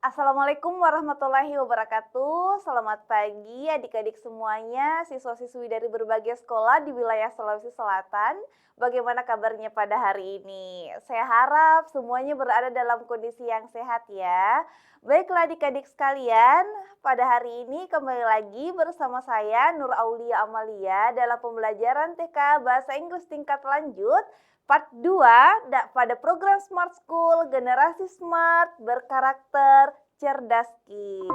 Assalamualaikum warahmatullahi wabarakatuh. Selamat pagi adik-adik semuanya, siswa-siswi dari berbagai sekolah di wilayah Sulawesi Selatan. Bagaimana kabarnya pada hari ini? Saya harap semuanya berada dalam kondisi yang sehat ya. Baiklah adik-adik sekalian, pada hari ini kembali lagi bersama saya Nur Aulia Amalia dalam pembelajaran TK Bahasa Inggris tingkat lanjut Part 2 pada program Smart School Generasi Smart Berkarakter Cerdas Kids.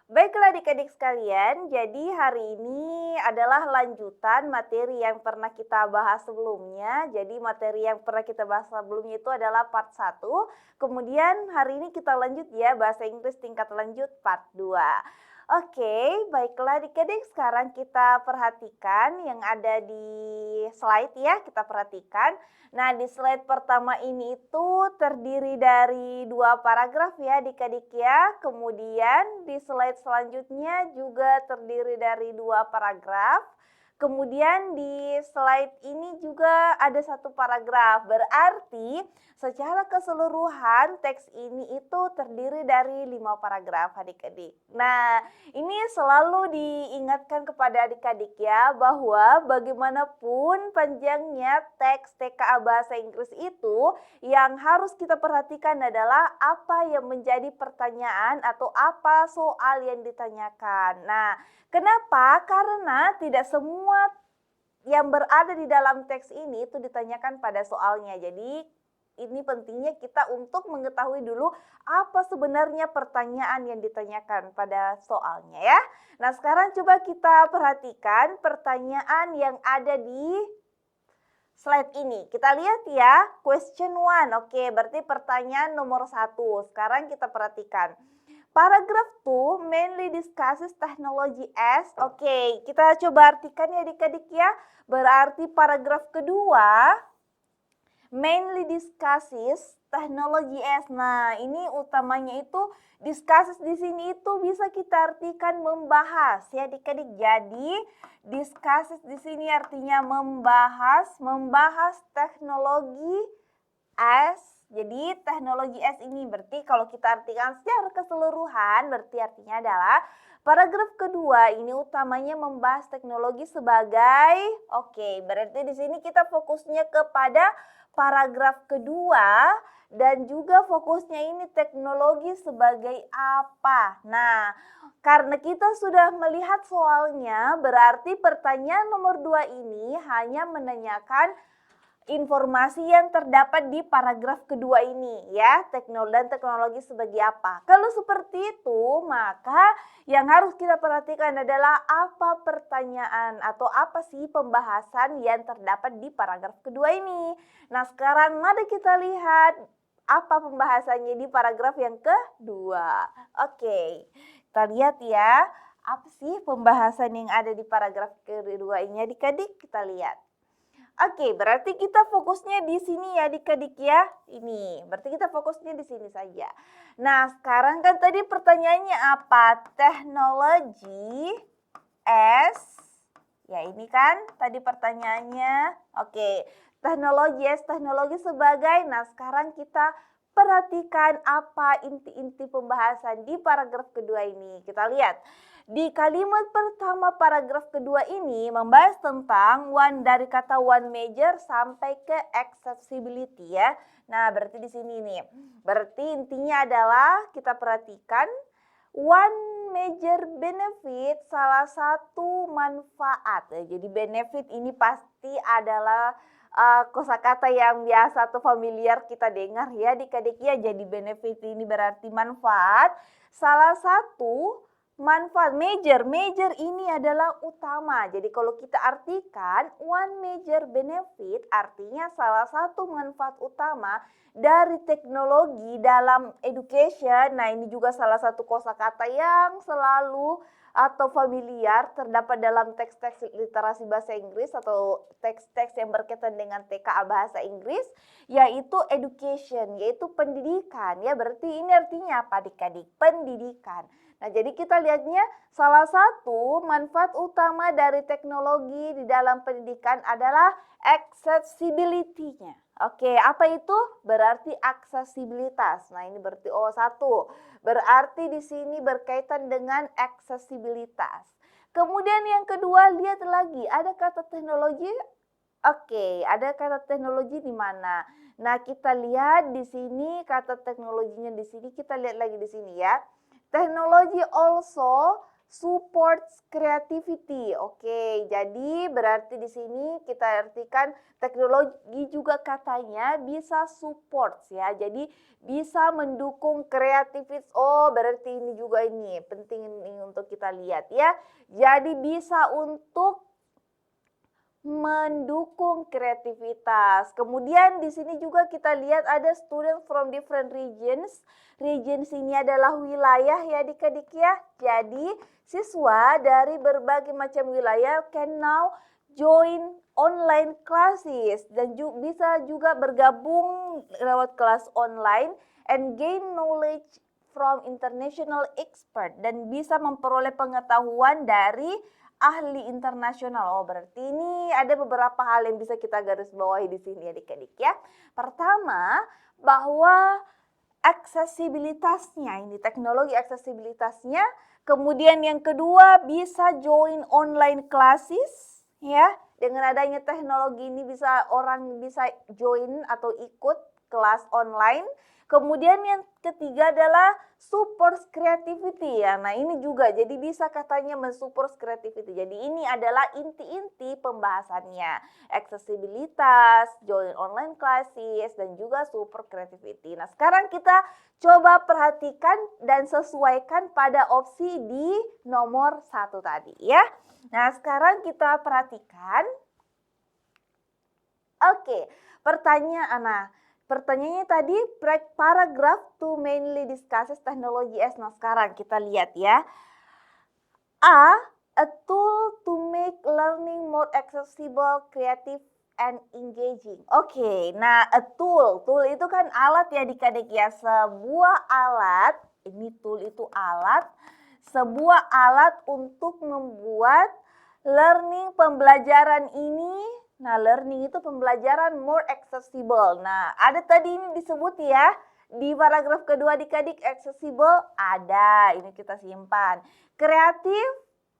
Baiklah adik-adik sekalian, jadi hari ini adalah lanjutan materi yang pernah kita bahas sebelumnya. Jadi materi yang pernah kita bahas sebelumnya itu adalah part 1. Kemudian hari ini kita lanjut ya, bahasa Inggris tingkat lanjut part 2. Oke, baiklah adik-adik, sekarang kita perhatikan yang ada di slide ya, kita perhatikan. Nah, di slide pertama ini itu terdiri dari 2 paragraf ya adik-adik ya. Kemudian di slide selanjutnya juga terdiri dari 2 paragraf. Kemudian di slide ini juga ada 1 paragraf, berarti secara keseluruhan teks ini itu terdiri dari 5 paragraf adik-adik. Nah, ini selalu diingatkan kepada adik-adik ya bahwa bagaimanapun panjangnya teks TKA Bahasa Inggris itu yang harus kita perhatikan adalah apa yang menjadi pertanyaan atau apa soal yang ditanyakan. Nah, kenapa? Karena tidak semua yang berada di dalam teks ini itu ditanyakan pada soalnya. Jadi ini pentingnya kita untuk mengetahui dulu apa sebenarnya pertanyaan yang ditanyakan pada soalnya ya. Nah, sekarang coba kita perhatikan pertanyaan yang ada di slide ini. Kita lihat ya, question 1. Oke, berarti pertanyaan nomor 1. Sekarang kita perhatikan. Paragraph 2 mainly discusses technology as. Oke, kita coba artikan ya adik-adik ya. Berarti paragraf kedua mainly discusses technology as. Nah, ini utamanya itu discusses di sini itu bisa kita artikan membahas ya adik-adik. Jadi, discusses di sini artinya membahas teknologi as. Jadi teknologi as ini berarti kalau kita artikan secara keseluruhan berarti artinya adalah paragraf kedua ini utamanya membahas teknologi sebagai berarti di sini kita fokusnya kepada paragraf kedua dan juga fokusnya ini teknologi sebagai apa. Nah, karena kita sudah melihat soalnya berarti pertanyaan nomor 2 ini hanya menanyakan informasi yang terdapat di paragraf kedua ini ya, teknologi sebagai apa. Kalau seperti itu, maka yang harus kita perhatikan adalah apa pertanyaan atau apa sih pembahasan yang terdapat di paragraf kedua ini. Nah, sekarang mari kita lihat apa pembahasannya di paragraf yang kedua. Oke, kita lihat ya, apa sih pembahasan yang ada di paragraf kedua ini adik-adik, kita lihat. Oke, berarti kita fokusnya di sini ya adik-adik ya. Ini, berarti kita fokusnya di sini saja. Nah, sekarang kan tadi pertanyaannya apa? Teknologi as. Ya, ini kan tadi pertanyaannya. Oke, teknologi sebagai. Nah, sekarang kita perhatikan apa inti-inti pembahasan di paragraf kedua ini. Kita lihat. Di kalimat pertama paragraf kedua ini membahas tentang dari kata one major sampai ke accessibility ya. Nah, berarti di sini nih. Berarti intinya adalah kita perhatikan one major benefit, salah satu manfaat. Jadi benefit ini pasti adalah kosakata yang biasa atau familiar kita dengar ya adik-adik ya. Jadi benefit ini berarti manfaat. Salah satu manfaat major ini adalah utama. Jadi kalau kita artikan one major benefit artinya salah satu manfaat utama dari teknologi dalam education. Nah, ini juga salah satu kosakata yang selalu atau familiar terdapat dalam teks-teks literasi bahasa Inggris atau teks-teks yang berkaitan dengan TKA bahasa Inggris, yaitu education, yaitu pendidikan ya. Berarti ini artinya apa adik-adik? Pendidikan. Nah, jadi kita lihatnya salah satu manfaat utama dari teknologi di dalam pendidikan adalah accessibility-nya. Oke, apa itu? Berarti aksesibilitas. Nah, ini berarti satu. Berarti di sini berkaitan dengan aksesibilitas. Kemudian yang kedua, lihat lagi, ada kata teknologi. Oke, ada kata teknologi di mana? Nah, kita lihat di sini kata teknologinya di sini, kita lihat lagi di sini ya. Teknologi also supports creativity. Oke, jadi berarti di sini kita artikan teknologi juga katanya bisa support ya. Jadi bisa mendukung kreativitas. Oh, berarti ini juga ini penting ini untuk kita lihat ya. Jadi bisa untuk mendukung kreativitas. Kemudian di sini juga kita lihat ada student from different regions. Regions ini adalah wilayah ya adik-adik ya. Jadi siswa dari berbagai macam wilayah can now join online classes dan bisa juga bergabung lewat kelas online and gain knowledge from international expert dan bisa memperoleh pengetahuan dari ahli internasional. Oh, berarti ini ada beberapa hal yang bisa kita garis bawahi di sini adik-adik ya. Pertama, bahwa aksesibilitasnya, ini teknologi aksesibilitasnya. Kemudian yang kedua bisa join online classes ya. Dengan adanya teknologi ini orang bisa join atau ikut kelas online. Kemudian yang ketiga adalah support creativity ya. Nah, ini juga jadi bisa katanya mensupport creativity. Jadi ini adalah inti-inti pembahasannya. Aksesibilitas, join online classes dan juga support creativity. Nah, sekarang kita coba perhatikan dan sesuaikan pada opsi di nomor 1 tadi ya. Nah, sekarang kita perhatikan. Oke, pertanyaannya tadi paragraph to mainly discusses teknologi S. Nah, sekarang kita lihat ya. A tool to make learning more accessible, creative, and engaging. Oke, nah a tool. Tool itu kan alat ya adik-adik ya. Sebuah alat, ini tool itu alat. Sebuah alat untuk membuat pembelajaran ini. Nah, learning itu pembelajaran more accessible. Nah, ada tadi ini disebut ya. Di paragraf kedua adik-adik accessible ada. Ini kita simpan. Kreatif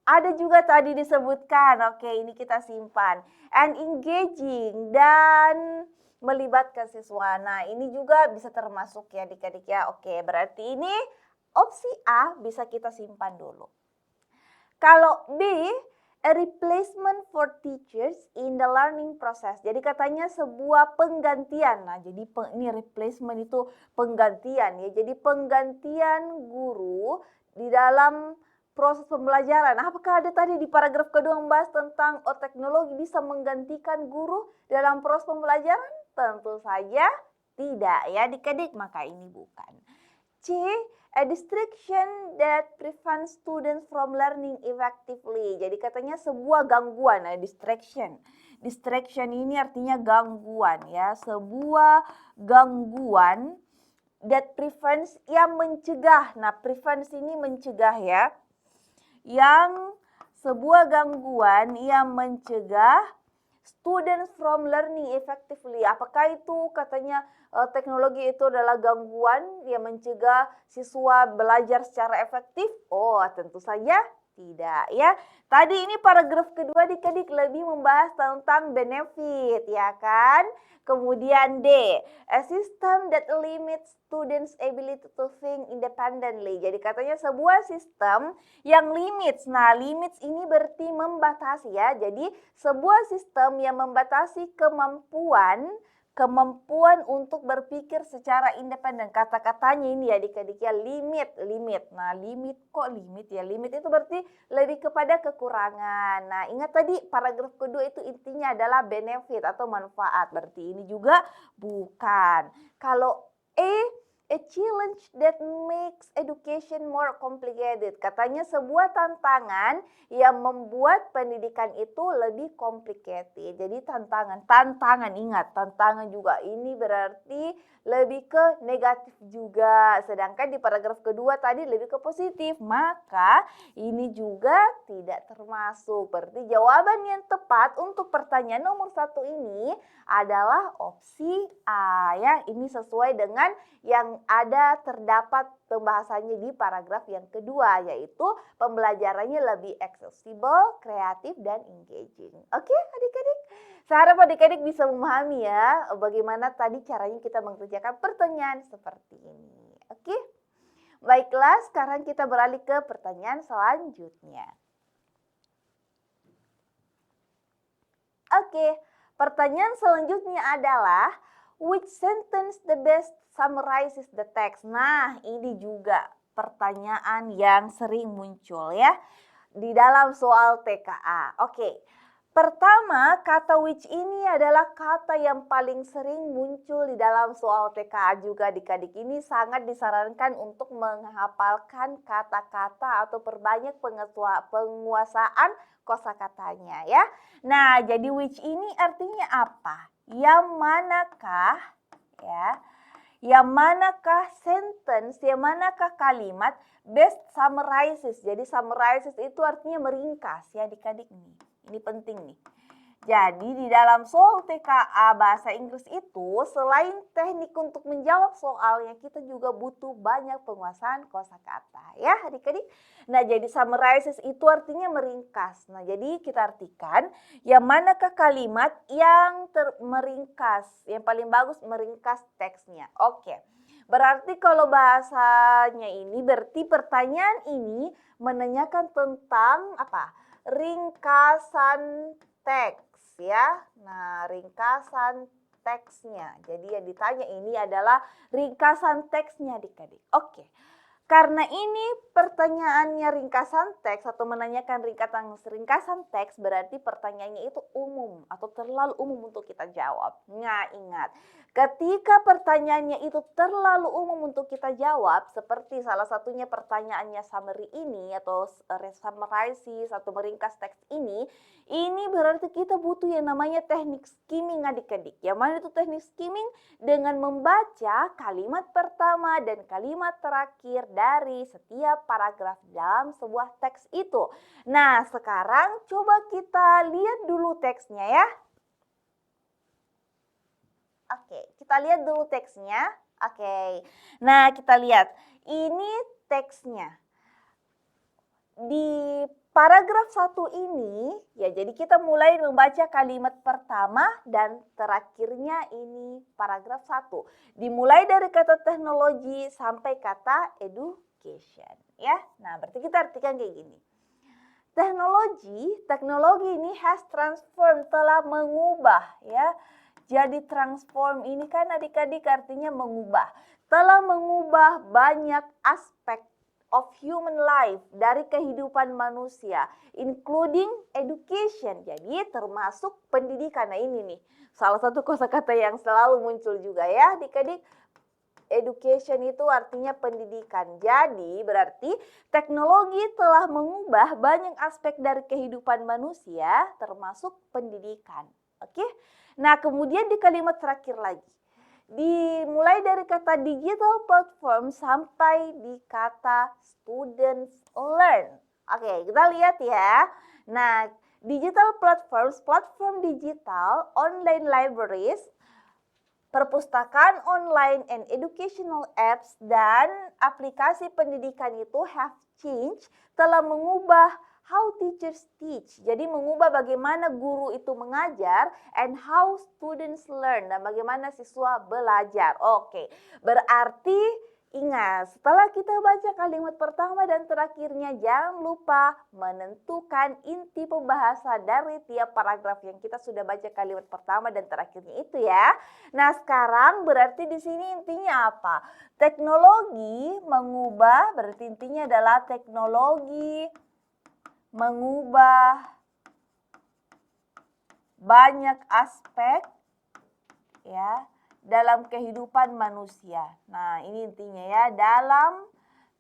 ada juga tadi disebutkan. Oke, ini kita simpan. And engaging dan melibatkan siswa. Nah, ini juga bisa termasuk ya adik-adik ya. Oke, berarti ini opsi A bisa kita simpan dulu. Kalau B, a replacement for teachers in the learning process. Jadi katanya sebuah penggantian. Nah, jadi ini replacement itu penggantian ya. Jadi penggantian guru di dalam proses pembelajaran. Apakah ada tadi di paragraf kedua membahas tentang teknologi bisa menggantikan guru dalam proses pembelajaran? Tentu saja tidak ya adik-adik, maka ini bukan. C, a distraction that prevents students from learning effectively. Jadi katanya sebuah gangguan, distraction. Distraction ini artinya gangguan ya, sebuah gangguan that prevents, yang mencegah. Nah, prevents ini mencegah ya. Yang sebuah gangguan yang mencegah students from learning effectively. Apakah itu katanya teknologi itu adalah gangguan yang mencegah siswa belajar secara efektif? Oh, tentu saja tidak ya. Tadi ini paragraf kedua adik-adik lebih membahas tentang benefit ya kan. Kemudian D, a system that limits students' ability to think independently. Jadi katanya sebuah sistem yang limits. Nah, limits ini berarti membatasi ya. Jadi sebuah sistem yang membatasi kemampuan untuk berpikir secara independen. Kata-katanya ini ya adik-adik ya, limit. Nah, limit ya? Limit itu berarti lebih kepada kekurangan. Nah, ingat tadi paragraf kedua itu intinya adalah benefit atau manfaat. Berarti ini juga bukan. Kalau A challenge that makes education more complicated. Katanya sebuah tantangan yang membuat pendidikan itu lebih complicated. Jadi tantangan ingat, tantangan juga ini berarti lebih ke negatif juga. Sedangkan di paragraf kedua tadi lebih ke positif. Maka ini juga tidak termasuk. Berarti jawaban yang tepat untuk pertanyaan nomor 1 ini adalah opsi A ya. Ini sesuai dengan yang ada terdapat pembahasannya di paragraf yang kedua, yaitu pembelajarannya lebih accessible, kreatif, dan engaging. Oke adik-adik? Saya harap adik-adik bisa memahami ya bagaimana tadi caranya kita mengerjakan pertanyaan seperti ini. Oke? Baiklah, sekarang kita beralih ke pertanyaan selanjutnya. Oke, pertanyaan selanjutnya adalah which sentence the best summarizes the text? Nah, ini juga pertanyaan yang sering muncul ya di dalam soal TKA. Oke, pertama kata which ini adalah kata yang paling sering muncul di dalam soal TKA juga adik-adik. Ini sangat disarankan untuk menghafalkan kata-kata atau perbanyak penguasaan kosakatanya ya. Nah, jadi which ini artinya apa? Yang manakah ya? Yang manakah sentence, yang manakah kalimat best summarizes. Jadi summarizes itu artinya meringkas ya adik-adik nih. Ini penting nih. Jadi di dalam soal TKA bahasa Inggris itu selain teknik untuk menjawab soalnya kita juga butuh banyak penguasaan kosakata ya adik-adik. Nah jadi summarizes itu artinya meringkas. Nah jadi kita artikan yang manakah kalimat yang meringkas. Yang paling bagus meringkas teksnya. Oke. Berarti kalau bahasanya ini berarti pertanyaan ini menanyakan tentang apa? Ringkasan teks ya. Nah, ringkasan teksnya. Jadi yang ditanya ini adalah ringkasan teksnya adik-adik. Oke. Karena ini pertanyaannya ringkasan teks atau menanyakan ringkasan teks berarti pertanyaannya itu umum atau terlalu umum untuk kita jawab. Nah ingat, ketika pertanyaannya itu terlalu umum untuk kita jawab seperti salah satunya pertanyaannya summary ini atau summarizes atau meringkas teks ini berarti kita butuh yang namanya teknik skimming adik-adik. Yang mana itu teknik skimming? Dengan membaca kalimat pertama dan kalimat terakhir dari setiap paragraf dalam sebuah teks itu. Nah, sekarang coba kita lihat dulu teksnya ya. Oke, kita lihat dulu teksnya. Oke, nah kita lihat. Ini teksnya. Di paragraf 1 ini, ya jadi kita mulai membaca kalimat pertama dan terakhirnya ini paragraf 1. Dimulai dari kata teknologi sampai kata education. Ya, nah berarti kita artikan kayak gini. Teknologi ini has transformed, telah mengubah ya. Jadi transform ini kan adik-adik artinya mengubah. Telah mengubah banyak aspek of human life, dari kehidupan manusia, including education. Jadi termasuk pendidikan. Nah ini nih, salah satu kosakata yang selalu muncul juga ya adik-adik. Education itu artinya pendidikan. Jadi berarti teknologi telah mengubah banyak aspek dari kehidupan manusia termasuk pendidikan. Oke? Nah kemudian di kalimat terakhir lagi. Dimulai dari kata digital platform sampai di kata students learn. Oke, kita lihat ya. Nah, digital platforms, platform digital, online libraries, perpustakaan online and educational apps dan aplikasi pendidikan itu have changed, telah mengubah how teachers teach. Jadi mengubah bagaimana guru itu mengajar and how students learn, dan bagaimana siswa belajar. Oke, berarti ingat setelah kita baca kalimat pertama dan terakhirnya jangan lupa menentukan inti pembahasan dari tiap paragraf yang kita sudah baca kalimat pertama dan terakhirnya itu ya. Nah sekarang berarti di sini intinya apa? Teknologi mengubah, berarti intinya adalah teknologi mengubah banyak aspek ya dalam kehidupan manusia. Nah, ini intinya ya, dalam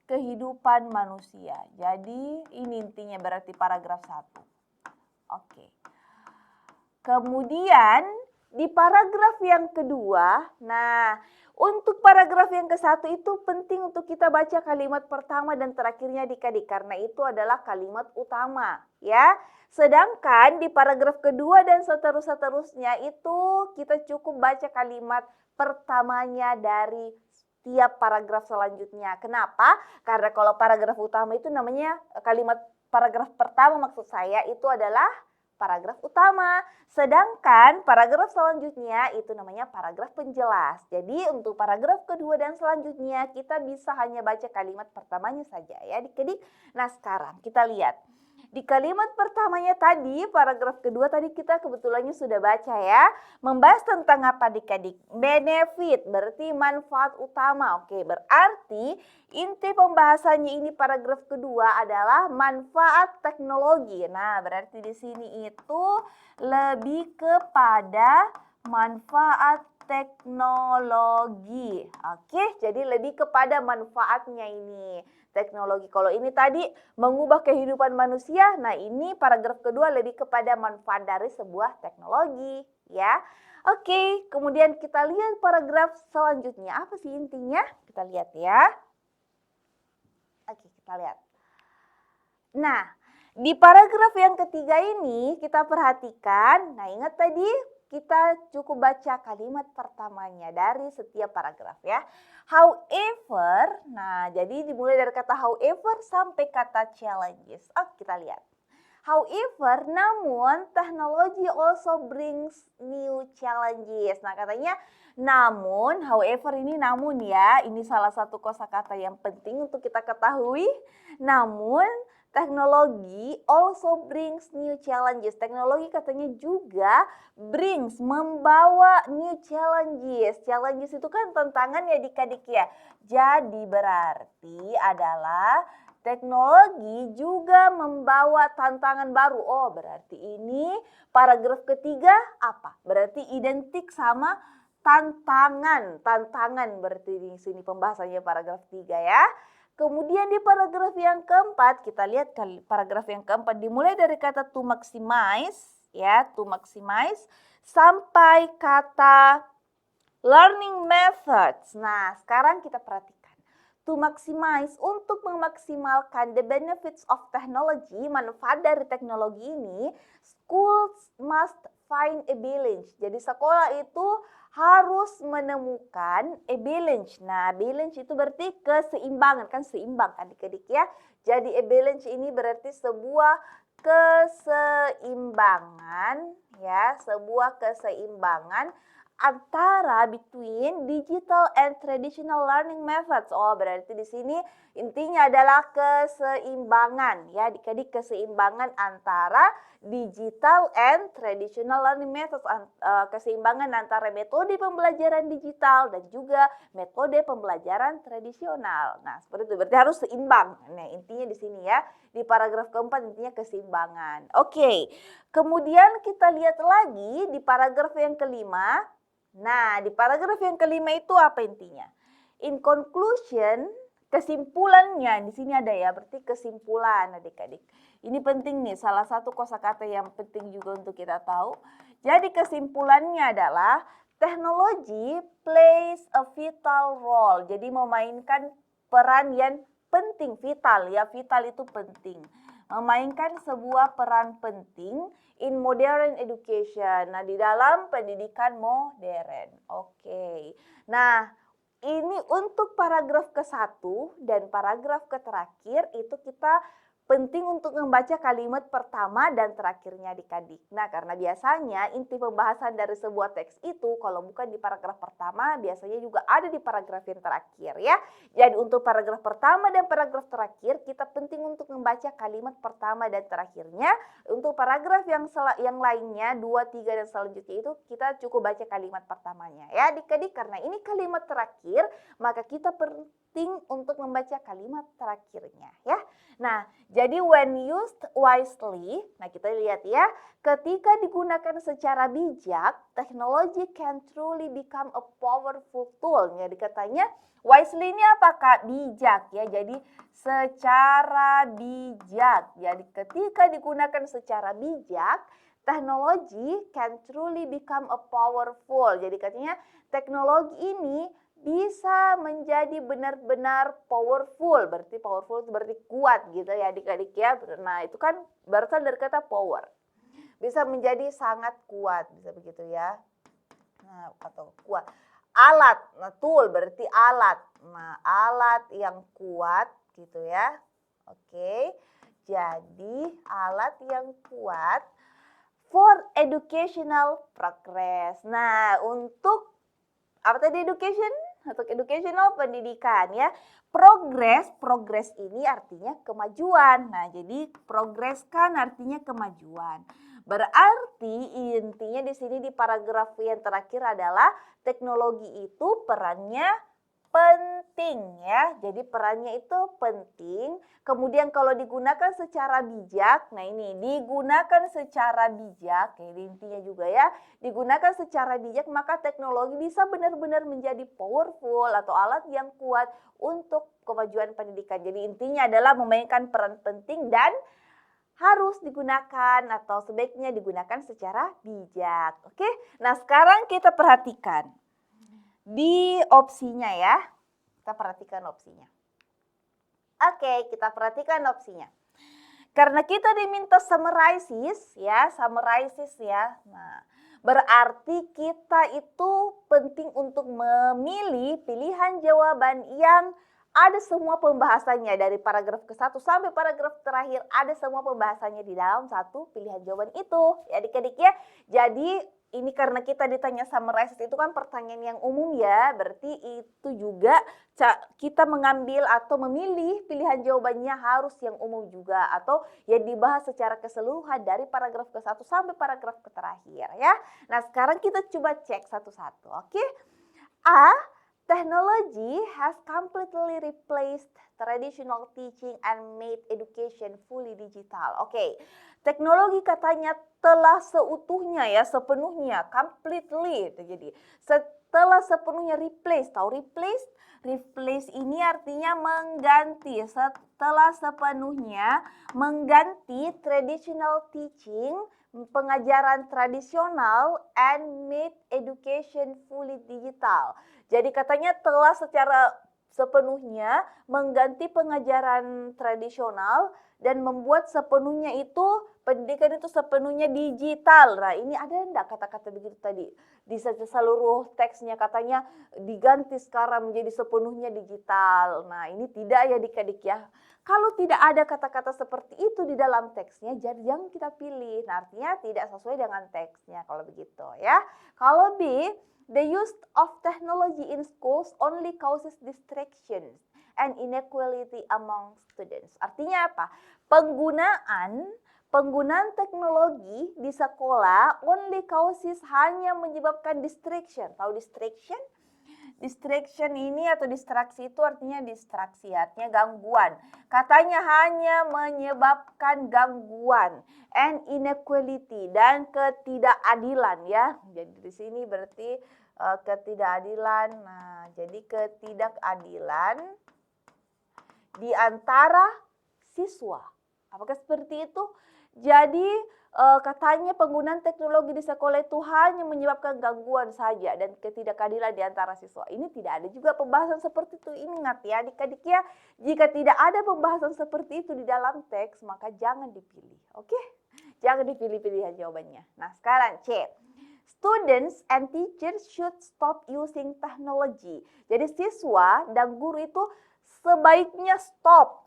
kehidupan manusia. Jadi, ini intinya berarti paragraf 1. Oke. Kemudian, di paragraf yang kedua, nah, untuk paragraf yang ke-1 itu penting untuk kita baca kalimat pertama dan terakhirnya adik-adik, karena itu adalah kalimat utama, ya. Sedangkan di paragraf kedua dan seterusnya itu kita cukup baca kalimat pertamanya dari setiap paragraf selanjutnya. Kenapa? Karena kalau paragraf utama itu namanya kalimat paragraf pertama, maksud saya itu adalah paragraf utama. Sedangkan paragraf selanjutnya itu namanya paragraf penjelas. Jadi untuk paragraf kedua dan selanjutnya kita bisa hanya baca kalimat pertamanya saja ya adik-adik. Nah sekarang kita lihat. Di kalimat pertamanya tadi, paragraf kedua tadi kita kebetulannya sudah baca ya. Membahas tentang apa adik-adik? Benefit, berarti manfaat utama. Oke, berarti inti pembahasannya ini paragraf kedua adalah manfaat teknologi. Nah, berarti di sini itu lebih kepada manfaat teknologi. Oke, jadi lebih kepada manfaatnya ini. Teknologi. Kalau ini tadi mengubah kehidupan manusia, nah ini paragraf kedua lebih kepada manfaat dari sebuah teknologi, ya. Oke, kemudian kita lihat paragraf selanjutnya. Apa sih intinya? Kita lihat ya. Oke, kita lihat. Nah, di paragraf yang ketiga ini kita perhatikan, nah ingat tadi kita cukup baca kalimat pertamanya dari setiap paragraf ya. However, nah jadi dimulai dari kata however sampai kata challenges. Kita lihat. However, namun technology also brings new challenges. Nah katanya namun, however ini namun ya, ini salah satu kosakata yang penting untuk kita ketahui. Namun, teknologi also brings new challenges. Teknologi katanya juga brings, membawa new challenges. Challenges itu kan tantangan ya adik-adik ya. Jadi berarti adalah teknologi juga membawa tantangan baru. Oh berarti ini paragraf ketiga apa? Berarti identik sama tantangan. Tantangan berarti di sini pembahasannya paragraf 3 ya. Kemudian di paragraf yang keempat, kita lihat paragraf yang keempat dimulai dari kata to maximize, ya, to maximize, sampai kata learning methods. Nah, sekarang kita perhatikan. To maximize, untuk memaksimalkan the benefits of technology, manfaat dari teknologi ini, schools must find a balance. Jadi sekolah itu harus menemukan a balance. Nah, balance itu berarti keseimbangan, kan seimbang adik-adik ya. Jadi a balance ini berarti sebuah keseimbangan ya, sebuah keseimbangan antara between digital and traditional learning methods. Oh, berarti di sini intinya adalah keseimbangan ya, adik-adik, keseimbangan antara digital and traditional learning methods, keseimbangan antara metode pembelajaran digital dan juga metode pembelajaran tradisional. Nah, seperti itu berarti harus seimbang. Nah, intinya di sini ya, di paragraf keempat intinya keseimbangan. Oke. Kemudian kita lihat lagi di paragraf yang kelima. Nah, di paragraf yang kelima itu apa intinya? In conclusion, kesimpulannya di sini ada ya, berarti kesimpulan adik-adik. Ini penting nih, salah satu kosakata yang penting juga untuk kita tahu. Jadi kesimpulannya adalah teknologi plays a vital role. Jadi memainkan peran yang penting, vital ya, vital itu penting. Memainkan sebuah peran penting in modern education. Nah, di dalam pendidikan modern. Oke. Nah, ini untuk paragraf ke-1 dan paragraf ke-terakhir itu kita penting untuk membaca kalimat pertama dan terakhirnya adik-adik. Nah, karena biasanya inti pembahasan dari sebuah teks itu kalau bukan di paragraf pertama, biasanya juga ada di paragraf yang terakhir ya. Jadi untuk paragraf pertama dan paragraf terakhir, kita penting untuk membaca kalimat pertama dan terakhirnya. Untuk paragraf yang lainnya, 2, 3, dan selanjutnya itu kita cukup baca kalimat pertamanya ya adik-adik. Karena ini kalimat terakhir, maka kita penting untuk membaca kalimat terakhirnya ya. Nah, jadi when used wisely, nah kita lihat ya, ketika digunakan secara bijak, teknologi can truly become a powerful tool. Jadi katanya wisely ini apakah bijak ya, jadi secara bijak. Jadi ketika digunakan secara bijak, teknologi can truly become a powerful. Jadi katanya teknologi ini bisa menjadi benar-benar powerful. Berarti powerful itu berarti kuat gitu ya adik-adik ya. Nah itu kan berasal dari kata power. Bisa menjadi sangat kuat, bisa begitu ya. Nah atau kuat. Alat, nah tool berarti alat. Nah alat yang kuat gitu ya. Oke, jadi alat yang kuat for educational progress. Nah untuk apa tadi education? Untuk educational pendidikan ya. Progress ini artinya kemajuan. Nah, jadi progress kan artinya kemajuan. Berarti intinya di sini di paragraf yang terakhir adalah teknologi itu perannya penting ya. Jadi perannya itu penting. Kemudian kalau digunakan secara bijak, nah ini digunakan secara bijak, ya intinya juga ya, digunakan secara bijak maka teknologi bisa benar-benar menjadi powerful atau alat yang kuat untuk kemajuan pendidikan. Jadi intinya adalah memainkan peran penting dan harus digunakan atau sebaiknya digunakan secara bijak. Oke, nah sekarang kita perhatikan di opsinya ya. Kita perhatikan opsinya. Oke, kita perhatikan opsinya. Karena kita diminta summarizes ya. Nah, berarti kita itu penting untuk memilih pilihan jawaban yang ada semua pembahasannya dari paragraf ke-1 sampai paragraf terakhir ada semua pembahasannya di dalam satu pilihan jawaban itu. Ya adik-adik ya. Jadi ini karena kita ditanya summarize itu kan pertanyaan yang umum ya, berarti itu juga kita mengambil atau memilih pilihan jawabannya harus yang umum juga atau yang dibahas secara keseluruhan dari paragraf ke-1 sampai paragraf ke terakhir ya. Nah sekarang kita coba cek satu-satu, oke? A. Technology has completely replaced traditional teaching and made education fully digital. Oke, teknologi katanya telah seutuhnya ya, sepenuhnya, completely. Jadi setelah sepenuhnya replace, tahu replace? Replace ini artinya mengganti, setelah sepenuhnya mengganti traditional teaching, pengajaran tradisional and made education fully digital. Jadi katanya telah secara sepenuhnya mengganti pengajaran tradisional dan membuat sepenuhnya itu pendidikan itu sepenuhnya digital. Nah ini ada enggak kata-kata begitu tadi? Di seluruh teksnya katanya diganti sekarang menjadi sepenuhnya digital. Nah ini tidak ya adik-adik ya. Kalau tidak ada kata-kata seperti itu di dalam teksnya, jadi jangan kita pilih. Nah, artinya tidak sesuai dengan teksnya kalau begitu ya. Kalau B, the use of technology in schools only causes distractions and inequality among students. Artinya apa? Penggunaan teknologi di sekolah only causes hanya menyebabkan distraction. Tahu distraction? Distraction ini atau distraksi itu artinya distraksi, artinya gangguan. Katanya hanya menyebabkan gangguan and inequality dan ketidakadilan ya. Jadi di sini berarti ketidakadilan. Nah, jadi ketidakadilan di antara siswa. Apakah seperti itu? Jadi katanya penggunaan teknologi di sekolah itu hanya menyebabkan gangguan saja dan ketidakadilan di antara siswa. Ini tidak ada juga pembahasan seperti itu. Ingat ya adik-adik ya, jika tidak ada pembahasan seperti itu di dalam teks maka jangan dipilih. Oke? Jangan dipilih pilihan jawabannya. Nah sekarang C. Students and teachers should stop using technology. Jadi siswa dan guru itu sebaiknya stop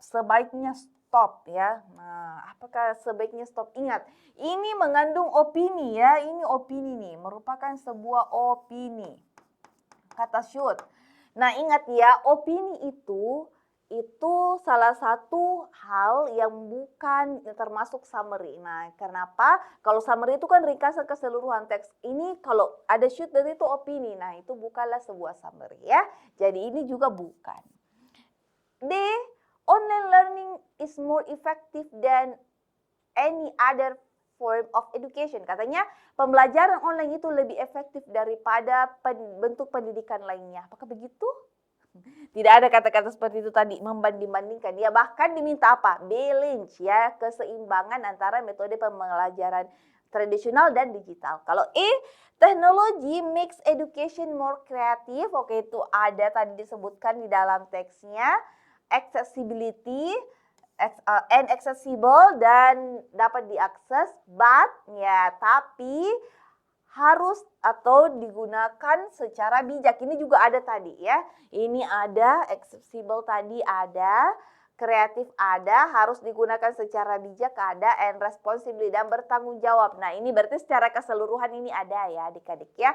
ya. Nah, apakah sebaiknya stop? Ingat, ini mengandung opini ya. Ini opini nih, merupakan sebuah opini. Kata should. Nah, ingat ya, opini itu salah satu hal yang bukan termasuk summary. Nah, kenapa? Kalau summary itu kan ringkasan keseluruhan teks. Ini kalau ada should dan itu opini. Nah, itu bukanlah sebuah summary ya. Jadi ini juga bukan. D. Online learning is more effective than any other form of education. Katanya pembelajaran online itu lebih efektif daripada bentuk pendidikan lainnya. Apakah begitu? Tidak ada kata-kata seperti itu tadi, membanding-bandingkan. Dia bahkan diminta apa? Balance ya, keseimbangan antara metode pembelajaran tradisional dan digital. Kalau E, technology makes education more creative. Oke, itu ada tadi disebutkan di dalam teksnya. Accessibility and accessible dan dapat diakses, but ya tapi harus atau digunakan secara bijak. Ini juga ada tadi ya. Ini ada, accessible tadi ada, kreatif ada, harus digunakan secara bijak ada, and responsibly dan bertanggung jawab. Nah ini berarti secara keseluruhan ini ada ya adik-adik ya.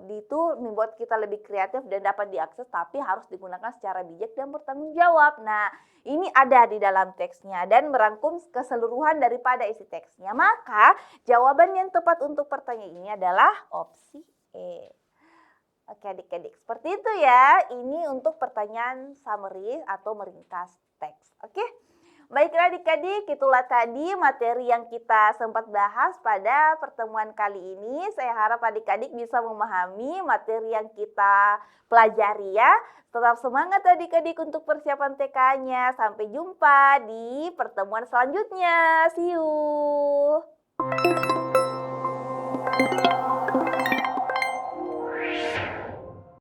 Itu membuat kita lebih kreatif dan dapat diakses, tapi harus digunakan secara bijak dan bertanggung jawab. Nah ini ada di dalam teksnya dan merangkum keseluruhan daripada isi teksnya. Maka jawaban yang tepat untuk pertanyaan ini adalah opsi E. Oke adik-adik, seperti itu ya. Ini untuk pertanyaan summary atau meringkas teks. Oke, baiklah adik-adik, itulah tadi materi yang kita sempat bahas pada pertemuan kali ini. Saya harap adik-adik bisa memahami materi yang kita pelajari ya. Tetap semangat adik-adik untuk persiapan TK-nya. Sampai jumpa di pertemuan selanjutnya. See you.